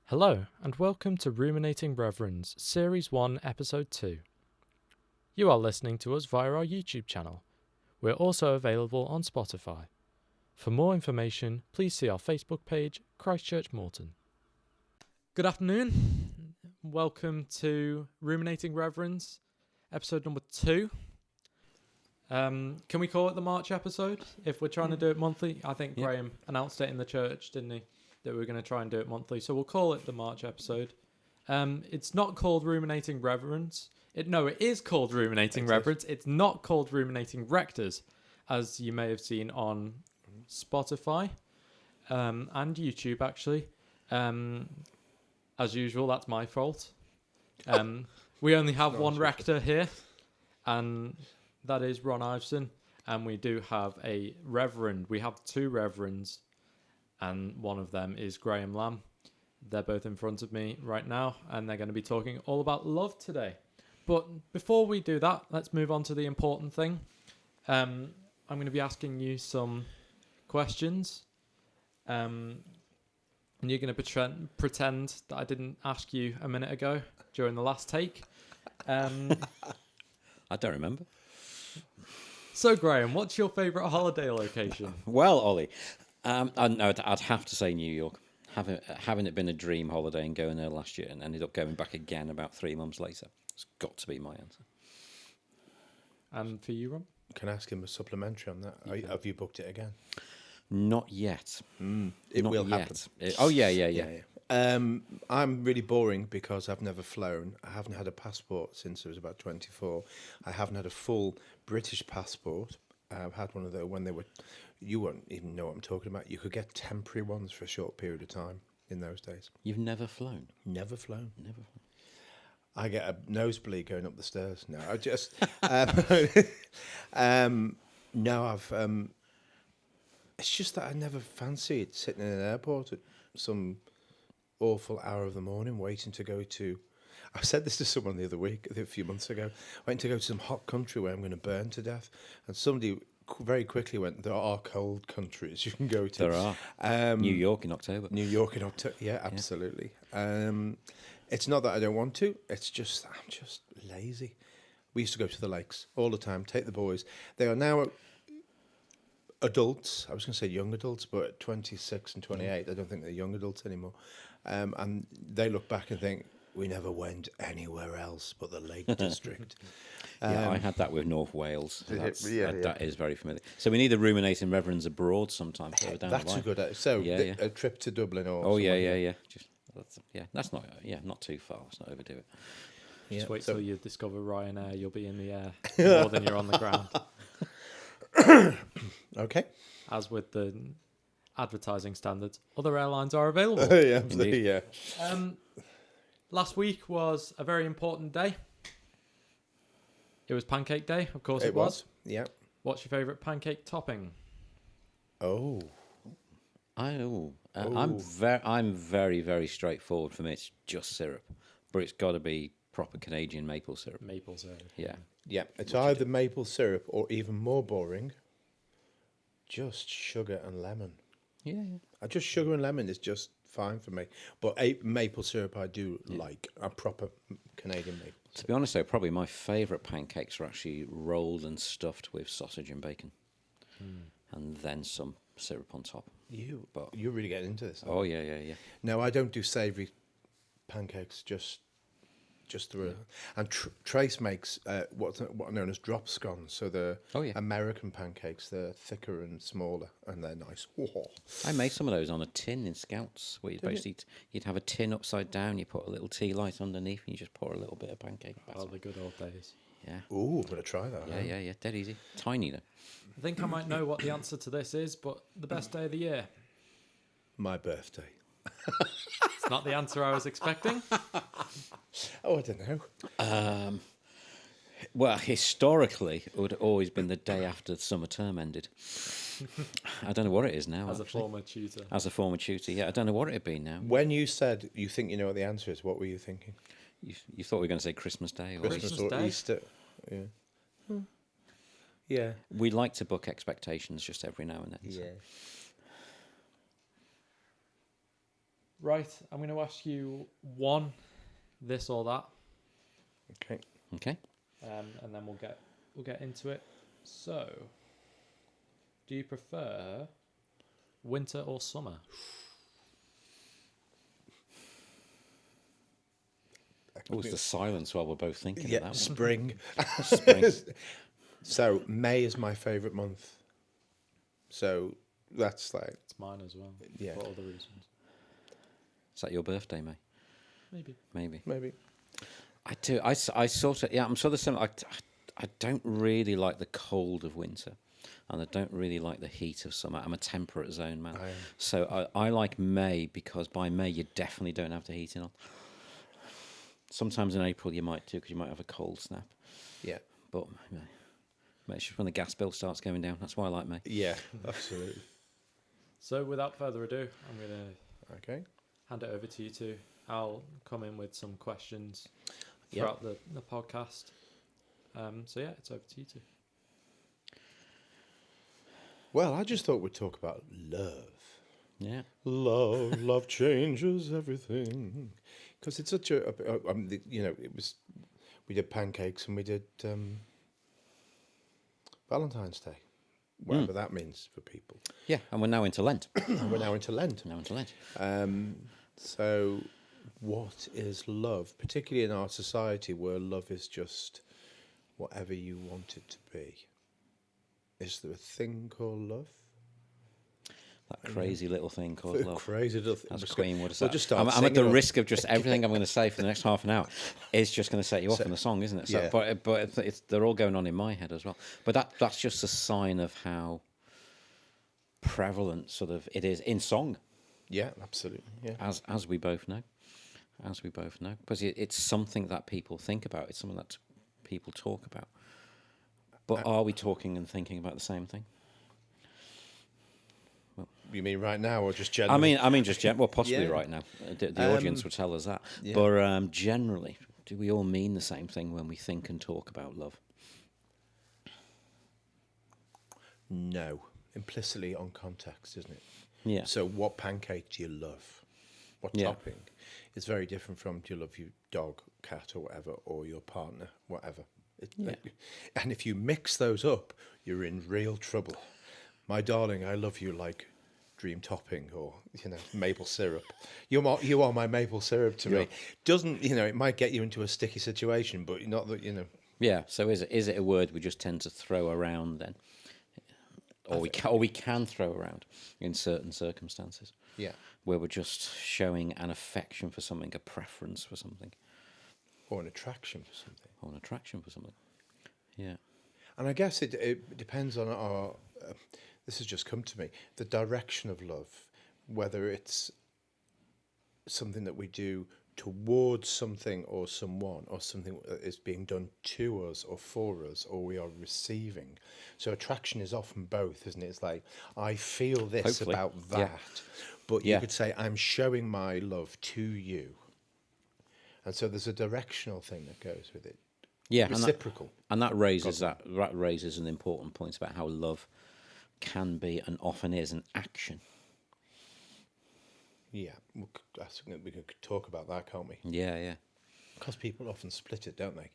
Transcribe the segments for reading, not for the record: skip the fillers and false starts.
Hello, and welcome to Ruminating Reverends, Series 1, Episode 2. You are listening to us via our YouTube channel. We're also available on Spotify. For more information, please see our Facebook page, Christchurch Morton. Good afternoon. Welcome to Ruminating Reverends, Episode number 2. Can we call it the March episode if we're trying to do it monthly? I think Graham announced it in the church, didn't he? That we're going to try and do it monthly. So we'll call it the March episode. It's not called Ruminating Reverends. It is called Ruminating Reverends. It's not called Ruminating Rectors, as you may have seen on Spotify and YouTube, actually. As usual, that's my fault. We only have one rector here, and that is Ron Iveson. And we do have a reverend. We have two reverends, and one of them is Graham Lamb. They're both in front of me right now, and they're going to be talking all about love today. But before we do that, let's move on to the important thing. I'm going to be asking you some questions, and you're going to pretend that I didn't ask you a minute ago during the last take. I don't remember. So, Graham, what's your favourite holiday location? Well, Ollie, I'd have to say New York. Having it been a dream holiday and going there last year and ended up going back again about 3 months later, it's got to be my answer. And for you, Ron? Can I ask him a supplementary on that? Have you booked it again? Not yet. It Not will yet. happen. Yeah. I'm really boring because I've never flown. I haven't had a passport since I was about 24. I haven't had a full British passport. I've had one of those when they were... You won't even know what I'm talking about. You could get temporary ones for a short period of time in those days. You've never flown? Never flown. Never flown. I get a nosebleed going up the stairs. No, I just... no, I've... it's just that I never fancied sitting in an airport at some awful hour of the morning waiting to go to... I said this to someone the other week, a few months ago. I went to go to some hot country where I'm going to burn to death. And somebody very quickly went, there are cold countries you can go to. There are. New York in October. New York in October, yeah, absolutely. It's not that I don't want to. It's just, I'm just lazy. We used to go to the lakes all the time, take the boys. They are now... adults, I was going to say young adults, but at 26 and 28, I don't think they're young adults anymore. And they look back and think, we never went anywhere else but the Lake District. I had that with North Wales. Yeah. That is very familiar. So we need the Ruminating Reverends abroad sometime. Down That's the line. a good idea. So a trip to Dublin or Yeah. That's not too far. Let's not overdo it. Just wait till you discover Ryanair. You'll be in the air more than you're on the ground. Okay. As with the advertising standards, other airlines are available. Yeah. Last week was a very important day. It was Pancake Day, of course it was. Yeah. What's your favourite pancake topping? I'm very, very straightforward. For me, it's just syrup, but it's got to be proper Canadian maple syrup. Maple syrup. Yeah. Yeah. It's either maple syrup or, even more boring, just sugar and lemon. Yeah. Just sugar and lemon is just fine for me. But maple syrup I do like. A proper Canadian maple syrup. To be honest, though, probably my favourite pancakes are actually rolled and stuffed with sausage and bacon, and then some syrup on top. You're really getting into this. Oh yeah. No, I don't do savoury pancakes. Just through. And Trace makes what are known as drop scones. So the American pancakes, they're thicker and smaller, and they're nice. Whoa. I made some of those on a tin in Scouts, where you'd have a tin upside down, you put a little tea light underneath, and you just pour a little bit of pancake batter. Oh, the good old days. Yeah. Ooh, I'm gonna try that. Yeah. Dead easy. Tiny though. I think I might know what the answer to this is, but the best day of the year. My birthday. It's not the answer I was expecting. Oh, I don't know. Well, historically, it would have always been the day after the summer term ended. I don't know what it is now. As a former tutor. Yeah. I don't know what it'd be now. When you said you think you know what the answer is, what were you thinking? You thought we were going to say Christmas Day? Or Christmas or Day? Easter? Yeah. Yeah. We like to book expectations just every now and then. Yeah. Right, I'm going to ask you one, this or that, Okay. Okay. and then we'll get into it. So, do you prefer winter or summer? Oh, it's the silence while we're both thinking of Yeah, that one. spring. Spring. So May is my favourite month. So that's like, It's mine as well. Yeah. For other reasons. Is that your birthday, May? Maybe. Maybe. maybe. I do. I sort of, yeah, I'm sort of similar. I don't really like the cold of winter, and I don't really like the heat of summer. I'm a temperate zone man. I am. So I like May because by May you definitely don't have the heating on. Sometimes in April you might do because you might have a cold snap. Yeah. But it's just when the gas bill starts going down. That's why I like May. Yeah, absolutely. So, without further ado, I'm going to Okay. hand it over to you two. I'll come in with some questions Yep. throughout the podcast. So, yeah, it's over to you two. Well, I just thought we'd talk about love. Yeah. Love changes everything. Because it's such it was, we did pancakes and we did Valentine's Day, whatever that means for people. Yeah, and we're now into Lent. And we're now into Lent. So what is love, particularly in our society where love is just whatever you want it to be? Is there a thing called love? That crazy little thing called love. Crazy little thing. As Queen would have We'll said. just start I'm at singing the or- risk of just everything I'm going to say for the next half an hour is just going to set you off in the song, isn't it? So, Yeah. But they're all going on in my head as well. But that's just a sign of how prevalent sort of it is in song, Yeah, absolutely. Yeah. as we both know. As we both know. Because it's something that people think about. It's something that people talk about. But are we talking and thinking about the same thing? You mean right now or just generally? I mean, just well, possibly Yeah. right now. The audience would tell us that. yeah. But generally, do we all mean the same thing when we think and talk about love? No. Implicitly on context, isn't it? Yeah. So what pancake do you love? What Yeah. topping? It's very different from do you love your dog, cat or whatever, or your partner, whatever. Yeah. And if you mix those up, you're in real trouble. My darling, I love you like dream topping or, maple syrup. You are my maple syrup to me. Doesn't, it might get you into a sticky situation, but not that, Yeah. So is it a word we just tend to throw around then, or we can throw around in certain circumstances? Yeah. Where we're just showing an affection for something, a preference for something, Or an attraction for something. or an attraction for something. Yeah. And I guess it depends on our, this has just come to me, the direction of love, whether it's something that we do towards something or someone, or something that is being done to us or for us, or we are receiving. So attraction is often both, isn't it? It's like, I feel this Hopefully. about that, Yeah. but Yeah. you could say, I'm showing my love to you. And so there's a directional thing that goes with it. Yeah. Reciprocal. And that raises an important point about how love can be and often is an action. Yeah, I think we could talk about that, can't we? Yeah, yeah, Because people often split it, don't they?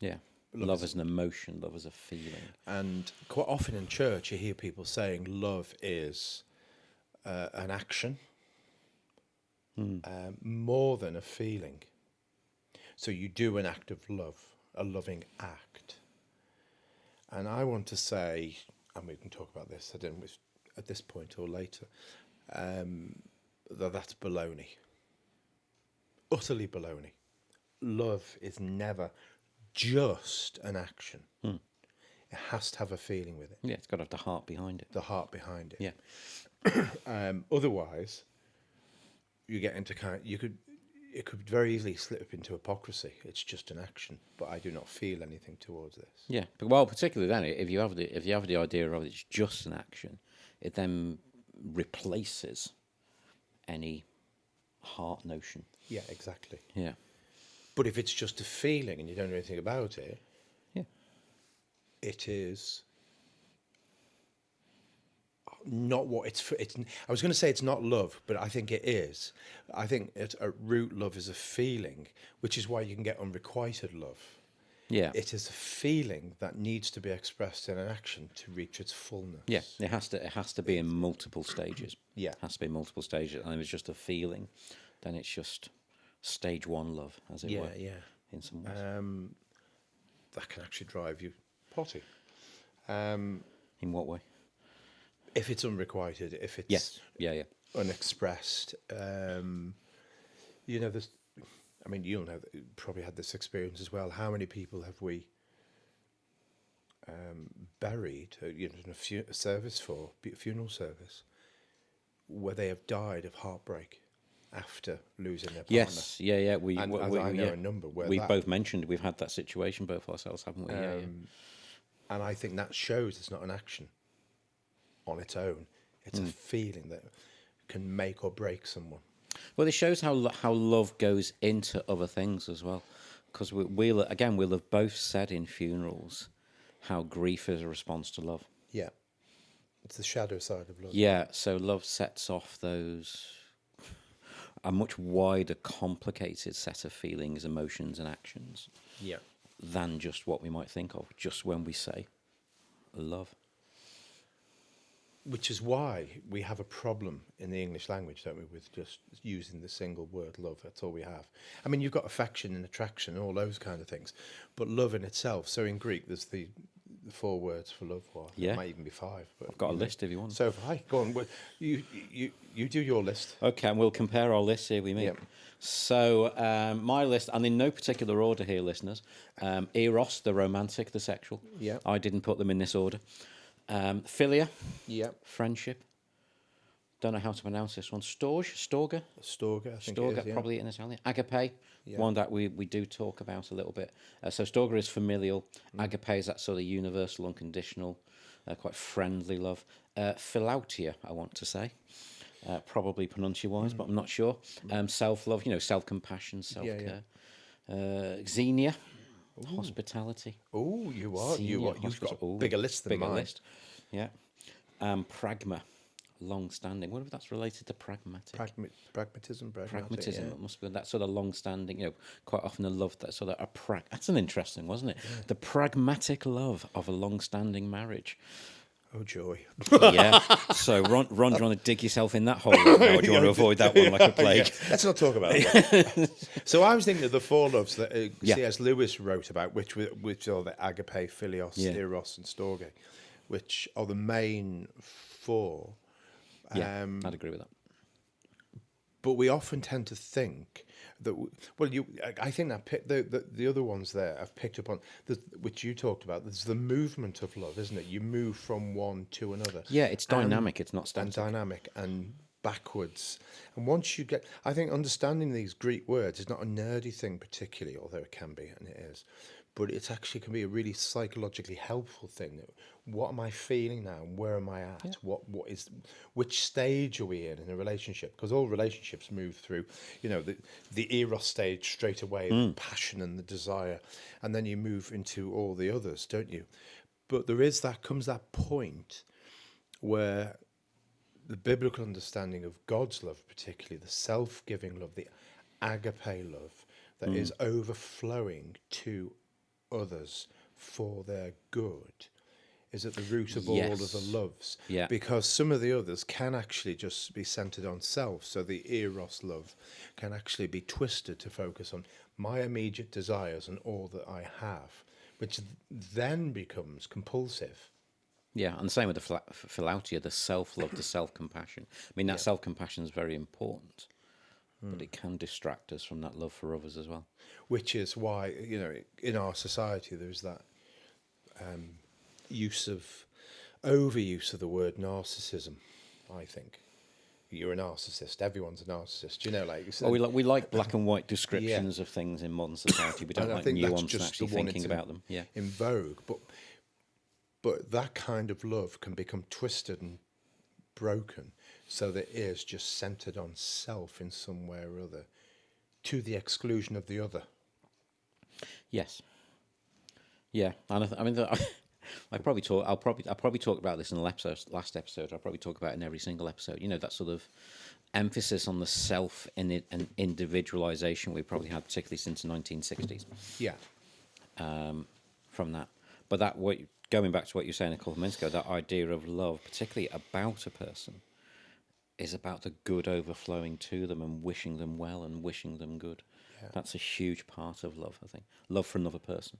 yeah. Love is an emotion. Love is a feeling. And quite often in church, you hear people saying love is an action more than a feeling. So you do an act of love, a loving act. And I want to say, and we can talk about this, I don't know if at this point or later, that's baloney. Utterly baloney. Love is never just an action. It has to have a feeling with it, Yeah, it's got to have the heart behind it. the heart behind it. Yeah, Otherwise, you get into it could very easily slip into hypocrisy. It's just an action, but I do not feel anything towards this. yeah. But well, particularly then, if you have the idea of it's just an action, it then replaces any heart notion. Yeah, exactly. Yeah, But if it's just a feeling and you don't know anything about it, yeah, it is not what it's. I was going to say it's not love, but I think it is. I think at root, love is a feeling, which is why you can get unrequited love. Yeah. It is a feeling that needs to be expressed in an action to reach its fullness. Yeah, it has to be in multiple stages. Yeah. It has to be in multiple stages. And if it's just a feeling, then it's just stage one love, as it were. Yeah. In some ways. That can actually drive you potty. In what way? If it's unrequited, if it's Yes. Yeah. unexpressed, there's. I mean, you'll know that you probably had this experience as well. How many people have we buried, in a funeral service, where they have died of heartbreak after losing their partner? Yes. Yeah. I know a number where we've both mentioned we've had that situation both ourselves, haven't we? Yeah. And I think that shows it's not an action on its own. It's a feeling that can make or break someone. Well, it shows how love goes into other things as well, because we'll have both said in funerals how grief is a response to love. Yeah, it's the shadow side of love. Yeah, so love sets off a much wider, complicated set of feelings, emotions, and actions. Yeah, than just what we might think of just when we say love. Which is why we have a problem in the English language, don't we, with just using the single word love. That's all we have. I mean, you've got affection and attraction and all those kind of things, but love in itself. So in Greek, there's the 4 words for love. Well, Yeah. it might even be 5. But I've got a list if you want. So hi, go on. Well, you do your list. Okay, and we'll compare our lists here we meet. Yep. So my list, and in no particular order here, listeners. Eros, the romantic, the sexual. Yeah. I didn't put them in this order. Philia, Yeah. friendship. Don't know how to pronounce this one. Storge, Storge, Storge, I think Storge, it is, yeah. probably in Italian. Agape, Yeah. one that we do talk about a little bit. So Storge is familial. Agape is that sort of universal, unconditional, quite friendly love. Philautia, I want to say. Probably pronunciation-wise, but I'm not sure. Self-love, self-compassion, self-care. Xenia, hospitality. Oh, you are. Senior You've got a hospital. bigger list than Bigger mine. list. Yeah. Pragma, long-standing. What if that's related to pragmatic? Pragmatism. Pragmatism. Yeah. It must be that sort of long-standing. quite often a love that sort of That's an interesting, wasn't it? Yeah. The pragmatic love of a long-standing marriage. Oh joy! Yeah. So, Ron, do you want to dig yourself in that hole? Now, or do you want to avoid that one like a plague? Yeah. Let's not talk about it. So I was thinking of the 4 loves that C.S. Lewis wrote about, which are the agape, philios, eros, and storge, which are the main 4. Yeah, I'd agree with that. But we often tend to think that, I think that the other ones there I've picked up on, which you talked about, there's the movement of love, isn't it? You move from one to another. Yeah, it's dynamic, it's not static. And dynamic and backwards. And once you get, I think understanding these Greek words is not a nerdy thing particularly, although it can be, and it is. But it actually can be a really psychologically helpful thing. What am I feeling now? Where am I at? Yeah. Which stage are we in a relationship? Because all relationships move through, the eros stage straight away, the passion and the desire, and then you move into all the others, don't you? But comes that point where the biblical understanding of God's love, particularly the self-giving love, the agape love that is overflowing to others for their good, is at the root of all of the loves. Yeah. Because some of the others can actually just be centered on self. So the eros love can actually be twisted to focus on my immediate desires and all that I have, which then becomes compulsive. Yeah, and the same with the philautia, the self-love, the self-compassion. I mean, that self-compassion is very important, but it can distract us from that love for others as well. Which is why, in our society, there's that overuse of the word narcissism, I think. You're a narcissist. Everyone's a narcissist. We like black and white descriptions of things in modern society. We don't like nuance and actually thinking about them. Yeah, in vogue, but that kind of love can become twisted and broken, so that it is just centered on self in some way or other, to the exclusion of the other. Yes. Yeah, and I'll probably talk about this in the last episode. I'll probably talk about it in every single episode. You know, that sort of emphasis on the self and individualization we probably had, particularly since the 1960s. Yeah. From that, but going back to what you were saying a couple of minutes ago, that idea of love, particularly about a person, is about the good overflowing to them and wishing them well and wishing them good. Yeah. That's a huge part of love, I think. Love for another person.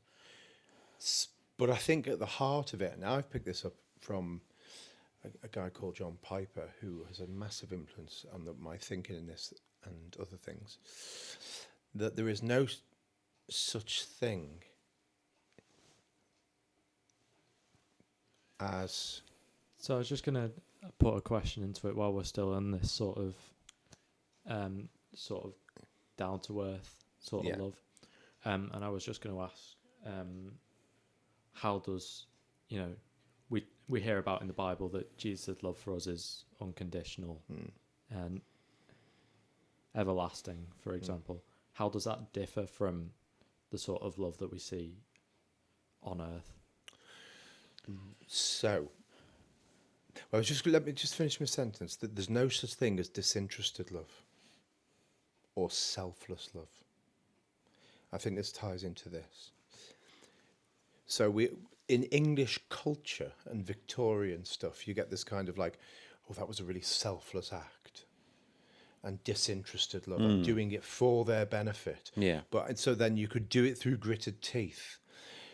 But I think at the heart of it, and I've picked this up from a guy called John Piper, who has a massive influence on my thinking in this and other things, that there is no such thing as... So I was just going to put a question into it while we're still in this sort of down to earth sort of love, and I was just going to ask, how does, you know, we hear about in the Bible that Jesus' love for us is unconditional and everlasting, for example. How does that differ from the sort of love that we see on earth? So, well, let me just finish my sentence. That there's no such thing as disinterested love or selfless love. I think this ties into this. So in English culture and Victorian stuff, you get this kind of like, oh, that was a really selfless act, and disinterested love. I'm doing it for their benefit. Yeah. And so then you could do it through gritted teeth.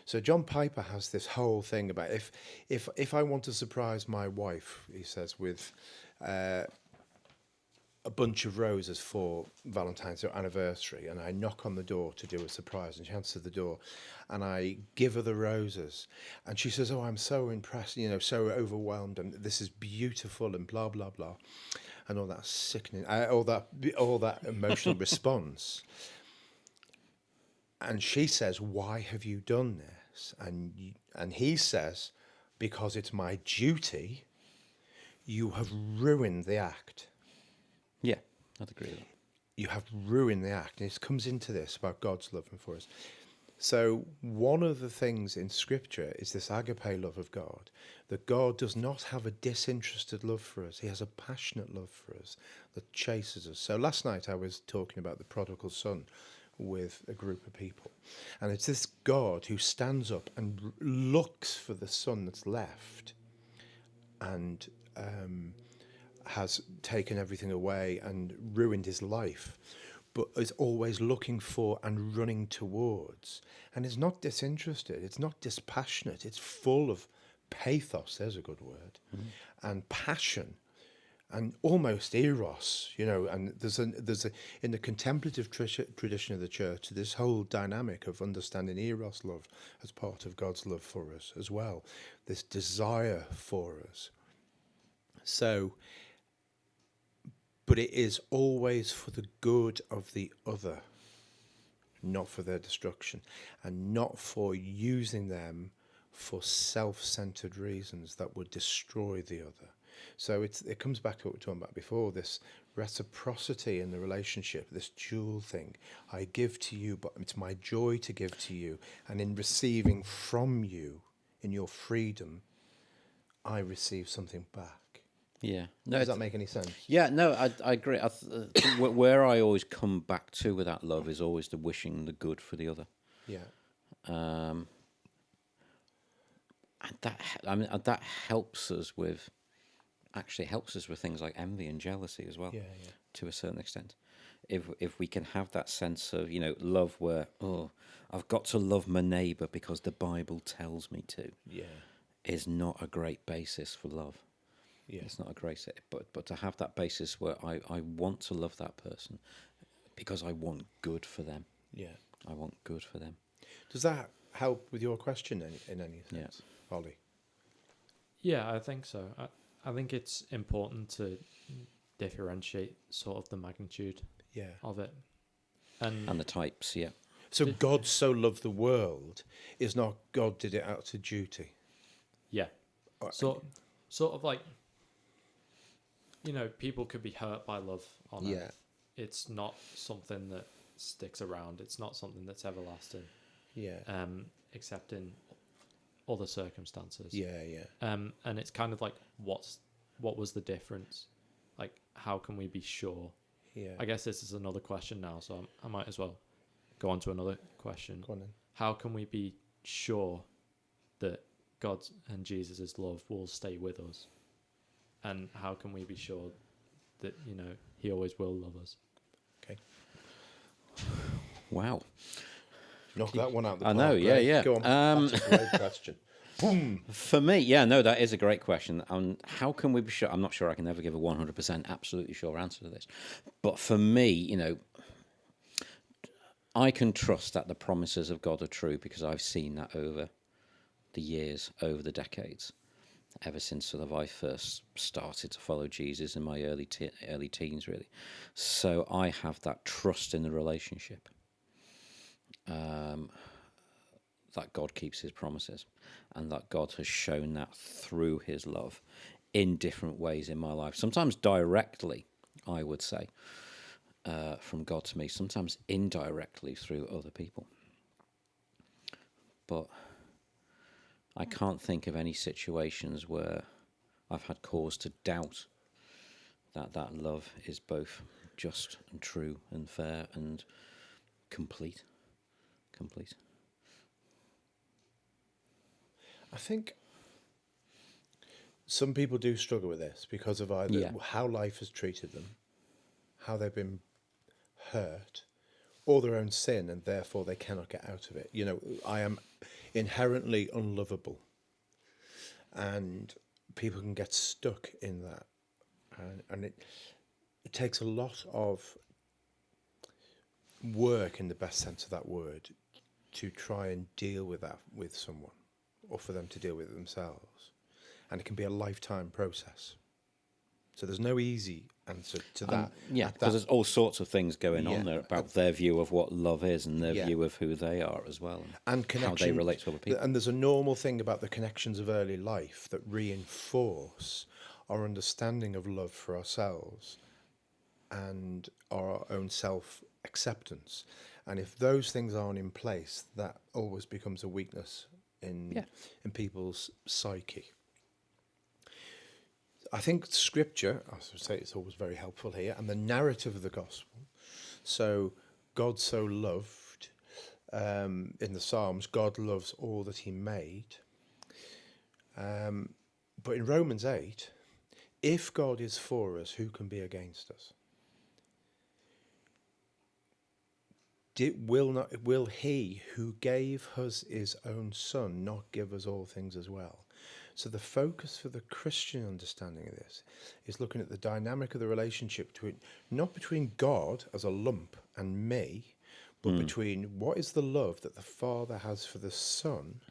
So John Piper has this whole thing about if I want to surprise my wife, he says, with a bunch of roses for Valentine's or anniversary, and I knock on the door to do a surprise, and she answers the door, and I give her the roses, and she says, "Oh, I'm so impressed, you know, so overwhelmed, and this is beautiful," and blah blah blah, and all that sickening, all that emotional response. And she says, "Why have you done this?" And he says, "Because it's my duty. You have ruined the act." Yeah, I'd agree with that. You have ruined the act. And it comes into this about God's love for us. So one of the things in Scripture is this agape love of God, that God does not have a disinterested love for us. He has a passionate love for us that chases us. So last night I was talking about the prodigal son with a group of people. And it's this God who stands up and looks for the son that's left and has taken everything away and ruined his life, but is always looking for and running towards. And it's not disinterested, it's not dispassionate, it's full of pathos, there's a good word, and passion, and almost eros, you know. And there's a in the contemplative tradition of the church, this whole dynamic of understanding eros love as part of God's love for us as well, this desire for us. So, but it is always for the good of the other, not for their destruction, and not for using them for self-centered reasons that would destroy the other. So it comes back to what we were talking about before, this reciprocity in the relationship, this dual thing. I give to you, but it's my joy to give to you. And in receiving from you, in your freedom, I receive something back. Yeah. No, Does that make any sense? Yeah, no, I agree. Where I always come back to with that love is always the wishing the good for the other. Yeah. And that helps us with things like envy and jealousy as well. Yeah. To a certain extent. If we can have that sense of, you know, love where, oh, I've got to love my neighbour because the Bible tells me to. Yeah. Is not a great basis for love. Yeah. It's not a great, but to have that basis where I want to love that person because I want good for them. Yeah. I want good for them. Does that help with your question in any sense, Ollie? Yeah, I think so. I think it's important to differentiate sort of the magnitude of it. And the types, yeah. So God so loved the world is not God did it out of duty. Yeah. Sort of like, you know, people could be hurt by love on earth. It's not something that sticks around. It's not something that's everlasting. Yeah. Except in other circumstances. Yeah. And it's kind of like, what was the difference? Like, how can we be sure? Yeah. I guess this is another question now, so I might as well go on to another question. Go on then. How can we be sure that God and Jesus' love will stay with us? And how can we be sure that, he always will love us? Okay. Wow. Knock that one out the I park. know, yeah, Greg. yeah. Go on. That's a great question. Boom. For me, yeah, no, that is a great question. How can we be sure? I'm not sure I can ever give a 100% absolutely sure answer to this. But for me, I can trust that the promises of God are true because I've seen that over the years, over the decades, ever since sort of I first started to follow Jesus in my early teens, really. So I have that trust in the relationship. That God keeps his promises and that God has shown that through his love in different ways in my life. Sometimes directly, I would say, from God to me, sometimes indirectly through other people. But I can't think of any situations where I've had cause to doubt that love is both just and true and fair and complete. I think some people do struggle with this because of either how life has treated them, how they've been hurt, or their own sin, and therefore they cannot get out of it. I am inherently unlovable, and people can get stuck in that, and it takes a lot of work, in the best sense of that word, to try and deal with that with someone, or for them to deal with it themselves. And it can be a lifetime process. So there's no easy answer to that. Because there's all sorts of things going on there about their view of what love is and their view of who they are as well, and how they relate to other people. And there's a normal thing about the connections of early life that reinforce our understanding of love for ourselves and our own self-acceptance. And if those things aren't in place, that always becomes a weakness in people's psyche. I think Scripture, I would say, it's always very helpful here, and the narrative of the gospel. So God so loved, in the Psalms, God loves all that he made. But in Romans 8, if God is for us, who can be against us? Will he who gave us his own son not give us all things as well? So the focus for the Christian understanding of this is looking at the dynamic of the relationship not between God as a lump and me, but between what is the love that the Father has for the Son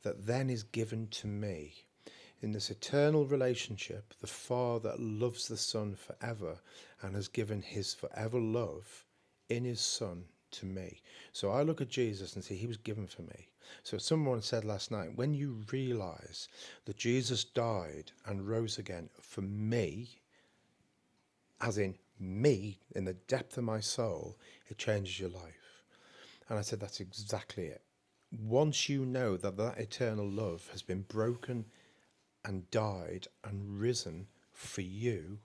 that then is given to me. In this eternal relationship, the Father loves the Son forever and has given his forever love in his Son to me. So I look at Jesus and see he was given for me. So someone said last night, when you realise that Jesus died and rose again for me, as in me, in the depth of my soul, it changes your life. And I said, that's exactly it. Once you know that eternal love has been broken and died and risen for you,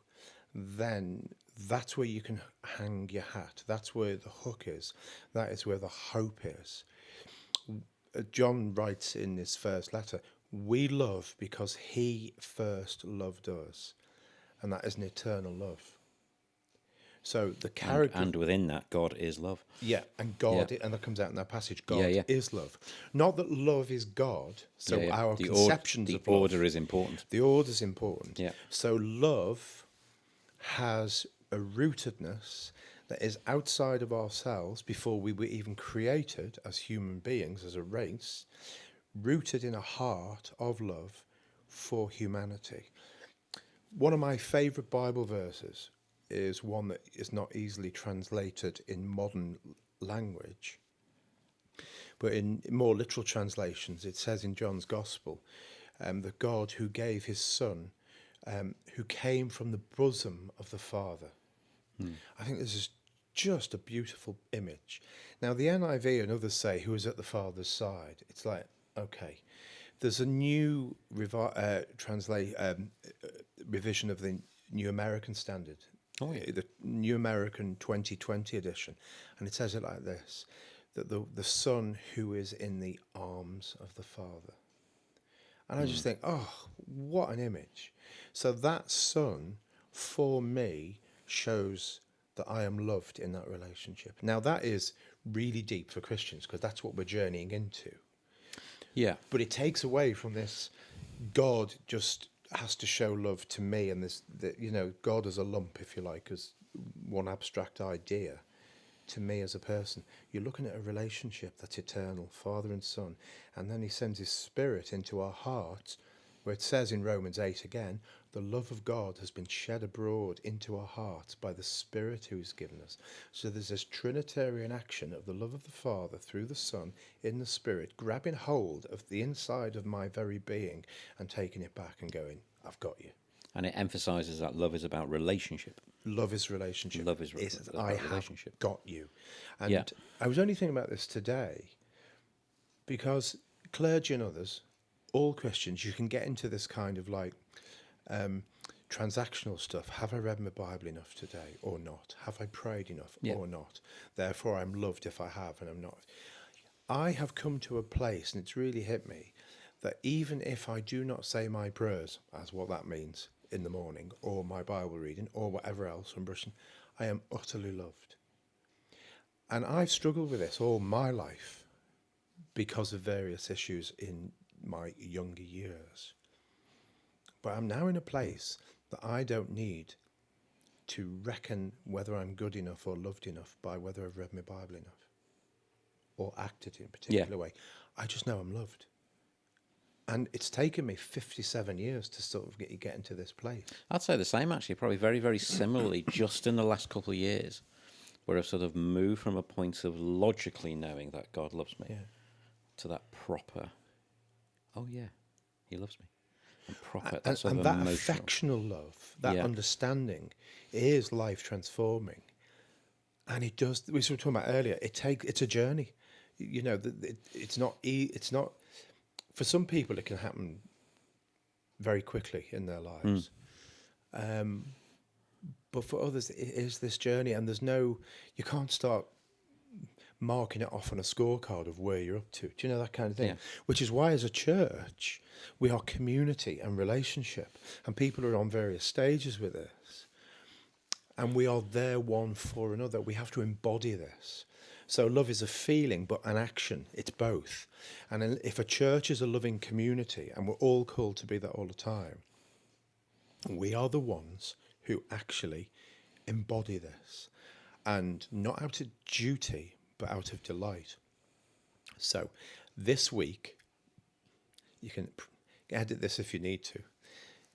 then that's where you can hang your hat. That's where the hook is. That is where the hope is. John writes in his first letter, we love because he first loved us. And that is an eternal love. So the character... And within that, God is love. Yeah, and God, and that comes out in that passage, God is love. Not that love is God, so our conceptions of love... The order is important. The order is important. Yeah. So love has a rootedness that is outside of ourselves before we were even created as human beings, as a race, rooted in a heart of love for humanity. One of my favourite Bible verses is one that is not easily translated in modern language, but in more literal translations, it says in John's Gospel that God who gave his Son, who came from the bosom of the Father. I think this is just a beautiful image. Now, the NIV and others say who is at the Father's side. It's like, okay. There's a new revision of the New American Standard, the New American 2020 edition, and it says it like this: that the Son who is in the arms of the Father. And I just think, oh, what an image! So that Son, for me, shows that I am loved in that relationship. Now that is really deep for Christians because that's what we're journeying into. Yeah. But it takes away from this, God just has to show love to me, and this, God as a lump, if you like, as one abstract idea to me as a person. You're looking at a relationship that's eternal, Father and Son, and then he sends his Spirit into our hearts, where it says in Romans 8 again, the love of God has been shed abroad into our hearts by the Spirit who is given us. So there's this Trinitarian action of the love of the Father through the Son in the Spirit, grabbing hold of the inside of my very being and taking it back and going, I've got you. And it emphasises that love is about relationship. Love is relationship. Love is I about have relationship. got you. And I was only thinking about this today because clergy and others, all Christians, you can get into this kind of like transactional stuff. Have I read my Bible enough today or not? Have I prayed enough or not? Therefore, I'm loved if I have and I'm not. I have come to a place, and it's really hit me, that even if I do not say my prayers, as what that means, in the morning, or my Bible reading, or whatever else I'm brushing, I am utterly loved. And I've struggled with this all my life because of various issues in my younger years. But I'm now in a place that I don't need to reckon whether I'm good enough or loved enough by whether I've read my Bible enough or acted in a particular way. I just know I'm loved. And it's taken me 57 years to sort of get into this place. I'd say the same, actually, probably very, very similarly, just in the last couple of years, where I've sort of moved from a point of logically knowing that God loves me to that proper, oh yeah, he loves me. And proper, that sort of that emotional. affectional love, that understanding is life transforming. And it does, we were talking about earlier, it's a journey. You know, it's not, for some people it can happen very quickly in their lives. But for others, it is this journey, and you can't start marking it off on a scorecard of where you're up to. Do you know, that kind of thing? Yeah. Which is why, as a church, we are community and relationship, and people are on various stages with this, and we are there one for another. We have to embody this. So love is a feeling, but an action. It's both. And if a church is a loving community, and we're all called to be that all the time, we are the ones who actually embody this, and not out of duty, but out of delight. So this week, you can edit this if you need to.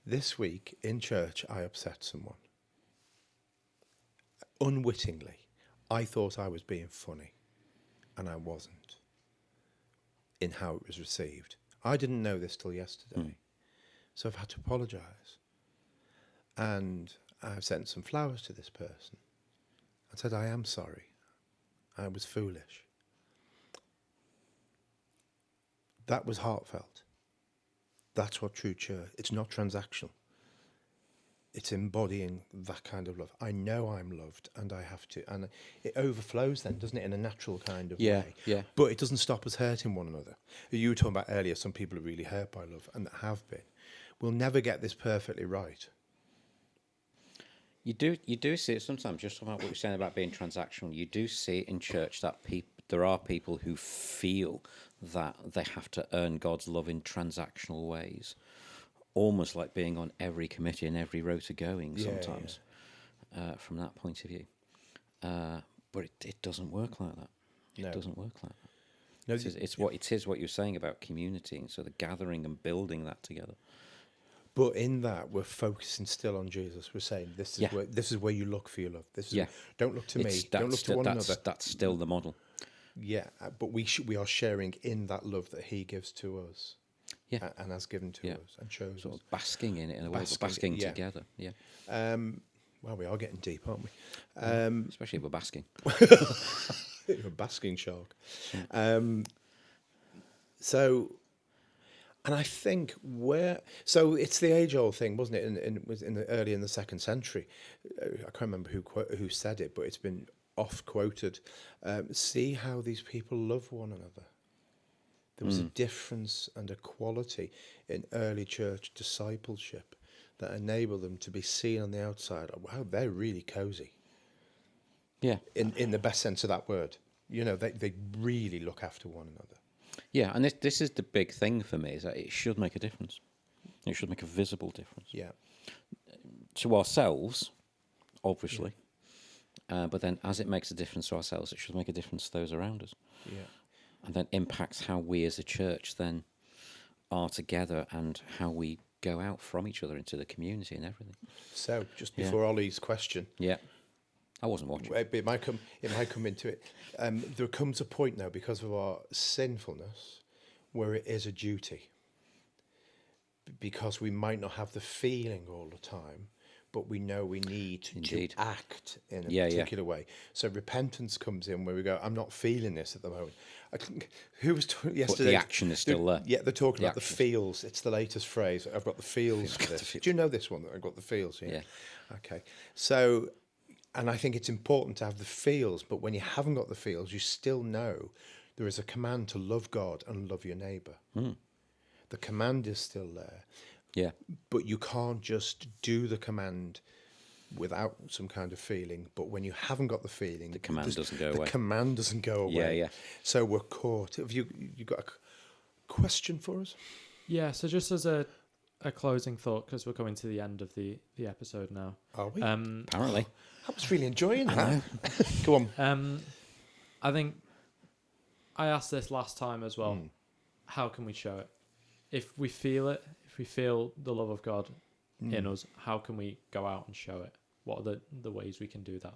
This week in church, I upset someone. Unwittingly, I thought I was being funny, and I wasn't, in how it was received. I didn't know this till yesterday, so I've had to apologise. And I've sent some flowers to this person. I said, I am sorry. I was foolish. That was heartfelt. That's what true church. It's not transactional. It's embodying that kind of love. I know I'm loved, and I have to. And it overflows then, doesn't it, in a natural kind of way? Yeah. But it doesn't stop us hurting one another. You were talking about earlier, some people are really hurt by love, and that have been. We'll never get this perfectly right. You do see it sometimes, just about what you're saying about being transactional. You do see it in church that there are people who feel that they have to earn God's love in transactional ways, almost like being on every committee and every rota going sometimes, from that point of view. But it doesn't work like that. It doesn't work like that. No, it is what you're saying about community, and so the gathering and building that together. But in that, we're focusing still on Jesus. We're saying this is where you look for your love. Don't look to me. Don't look to one another. That's still the model. Yeah, but we are sharing in that love that He gives to us. Yeah, and has given to us and shows sort us. of basking in it in a way, basking together. Yeah. Well, we are getting deep, aren't we? Especially if we're basking. You're a basking shark. So, And I think so it's the age-old thing, wasn't it? Early in the 2nd century, I can't remember who said it, but it's been oft quoted. See how these people love one another. There was a difference and a quality in early church discipleship that enabled them to be seen on the outside. Wow, they're really cozy. Yeah. In the best sense of that word. They really look after one another. Yeah, and this is the big thing for me, is that it should make a difference. It should make a visible difference. Yeah. To ourselves, obviously. But then as it makes a difference to ourselves, it should make a difference to those around us. Yeah. And then impacts how we as a church then are together and how we go out from each other into the community and everything. So, just before Ollie's question. Yeah. I wasn't watching. It might come into it. There comes a point now, because of our sinfulness, where it is a duty. Because we might not have the feeling all the time, but we know we need to act in a particular way. So repentance comes in where we go, I'm not feeling this at the moment. Who was talking yesterday? But the action is still there. Yeah, they're talking about the feels. It's the latest phrase. I've got the feels for this. Do you know this one? I've got the feels. Yeah. Okay. So, and I think it's important to have the feels, but when you haven't got the feels, you still know there is a command to love God and love your neighbour. The command is still there. Yeah. But you can't just do the command without some kind of feeling. But when you haven't got the feeling, the command doesn't go away. The command doesn't go away. Yeah. So we're caught. Have you got a question for us? Yeah, so just as a closing thought, because we're coming to the end of the episode now. Are we? Apparently. I was really enjoying that. Go on. I think I asked this last time as well. How can we show it? If we feel it, if we feel the love of God in us, how can we go out and show it? What are the ways we can do that?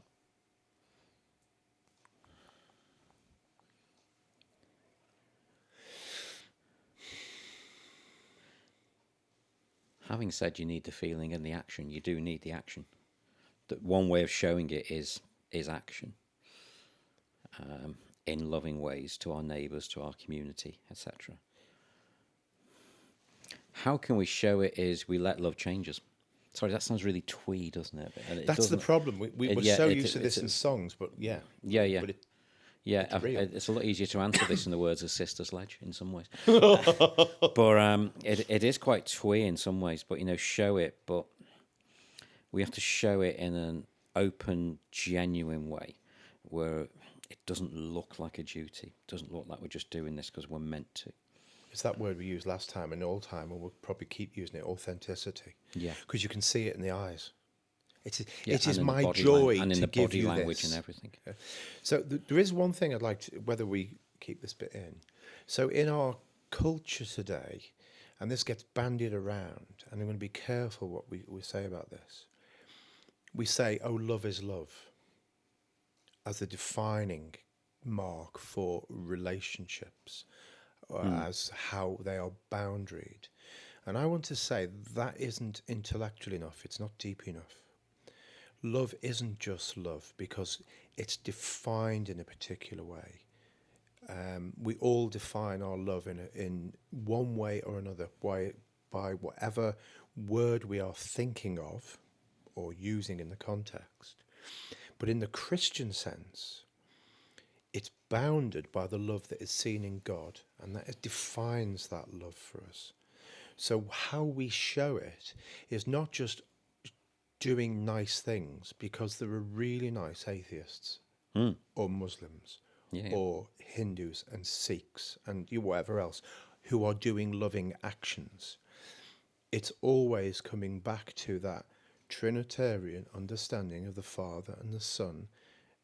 Having said you need the feeling and the action, you do need the action. That one way of showing it is action. In loving ways to our neighbours, to our community, etc. How can we show it is we let love change us. Sorry, that sounds really twee, doesn't it? And That's the problem. We're so used to this in songs, but yeah. Yeah. But it's a lot easier to answer this in the words of Sister Sledge in some ways. But it is quite twee in some ways, but, show it. But we have to show it in an open, genuine way where it doesn't look like a duty. It doesn't look like we're just doing this because we're meant to. It's that word we used last time and all time, and we'll probably keep using it, authenticity. Yeah. Because you can see it in the eyes. It Yeah, is my joy and in to the give body you language this. and everything. So there is one thing I'd like to, whether we keep this bit in. So in our culture today, and this gets bandied around, and I'm going to be careful what we say about this. We say, oh, love is love, as the defining mark for relationships, or as how they are boundaried. And I want to say that isn't intellectual enough. It's not deep enough. Love isn't just love because it's defined in a particular way. We all define our love in one way or another by whatever word we are thinking of or using in the context. But in the Christian sense, it's bounded by the love that is seen in God, and that it defines that love for us. So how we show it is not just doing nice things, because there are really nice atheists or Muslims or Hindus and Sikhs and whatever else who are doing loving actions. It's always coming back to that Trinitarian understanding of the Father and the Son,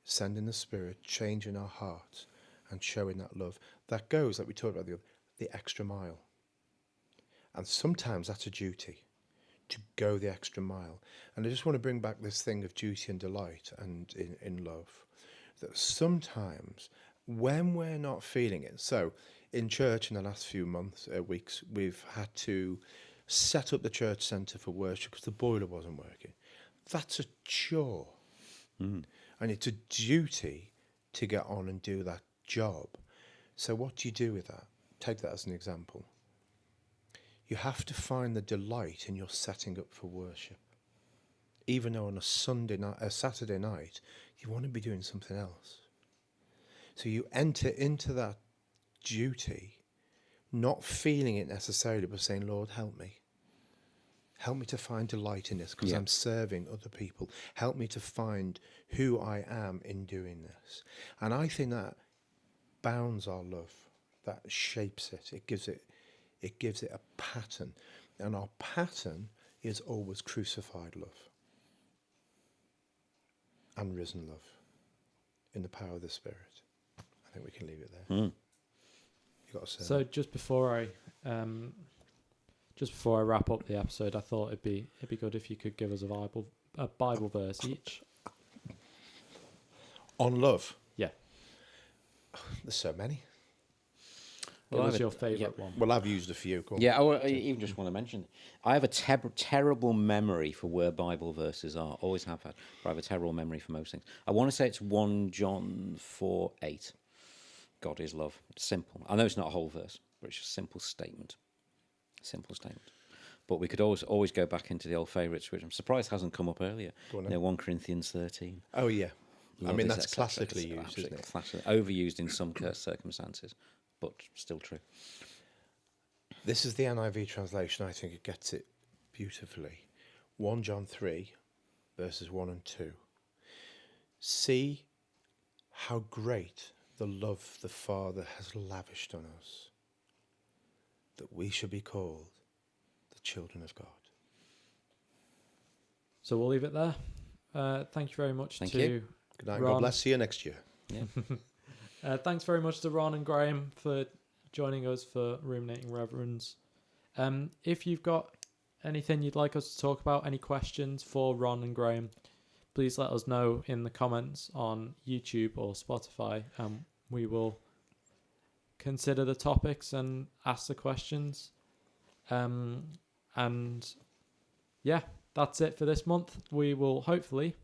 sending the Spirit, changing our hearts and showing that love. That goes, like we talked about the extra mile. And sometimes that's a duty, to go the extra mile. And I just want to bring back this thing of duty and delight and in love. That sometimes when we're not feeling it, so in church in the last few weeks, we've had to set up the church centre for worship because the boiler wasn't working. That's a chore. And it's a duty to get on and do that job. So what do you do with that? Take that as an example. You have to find the delight in your setting up for worship. Even though on a Saturday night, you want to be doing something else. So you enter into that duty, not feeling it necessarily, but saying, Lord, help me. Help me to find delight in this because I'm serving other people. Help me to find who I am in doing this. And I think that bounds our love. That shapes it. It gives it a pattern. And our pattern is always crucified love and risen love in the power of the Spirit. I think we can leave it there. You got to say. So just before I wrap up the episode, I thought it'd be good if you could give us a Bible verse each. On love. Yeah. There's so many. What was your favourite one? Well, I've used a few. Go on. Yeah, I even just want to mention, I have a terrible memory for where Bible verses are. Always have had, but I have a terrible memory for most things. I want to say it's 1 John 4:8. God is love. It's simple. I know it's not a whole verse, but it's just a simple statement. Simple statement. But we could always go back into the old favourites, which I'm surprised hasn't come up earlier. Go on, 1 Corinthians 13. Oh, yeah. Love I mean, is that's classically used, isn't it? Overused in some circumstances, but still true. This is the NIV translation. I think it gets it beautifully. 1 John 3, verses 1 and 2. See how great the love the Father has lavished on us, that we should be called the children of God. So we'll leave it there. Thank you very much Thank to you. Good night. Ron. God bless. See you next year. Yeah. Thanks very much to Ron and Graham for joining us for Ruminating Reverends. If you've got anything you'd like us to talk about, any questions for Ron and Graham, please let us know in the comments on YouTube or Spotify. We will consider the topics and ask the questions. And yeah, that's it for this month. We will hopefully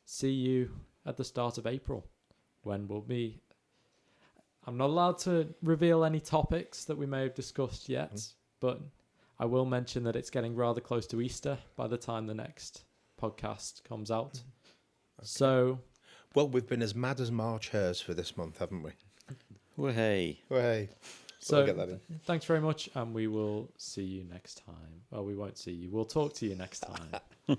see you at the start of April, when we'll be... I'm not allowed to reveal any topics that we may have discussed yet, but I will mention that it's getting rather close to Easter by the time the next podcast comes out. Okay. So... Well, we've been as mad as March hares for this month, haven't we? Well, hey. So get that in. Thanks very much, and we will see you next time. Well, we won't see you. We'll talk to you next time.